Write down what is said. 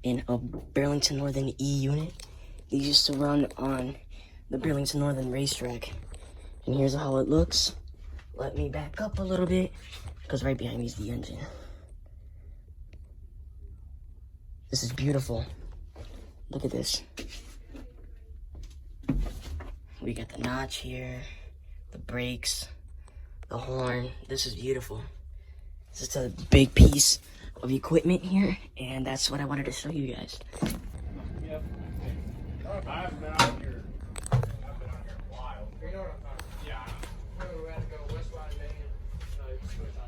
in a Burlington Northern E unit. These used to run on the Burlington Northern racetrack. And here's how it looks. Let me back up a little bit, because right behind me is the engine. This is beautiful. Look at this. We got the notch here, the brakes, the horn. This is beautiful. This is a big piece of equipment here, and that's what I wanted to show you guys. Yep. I've been out here. I've been out here a while. You know what I'm talking about? Yeah. We had to go westbound Main, switch on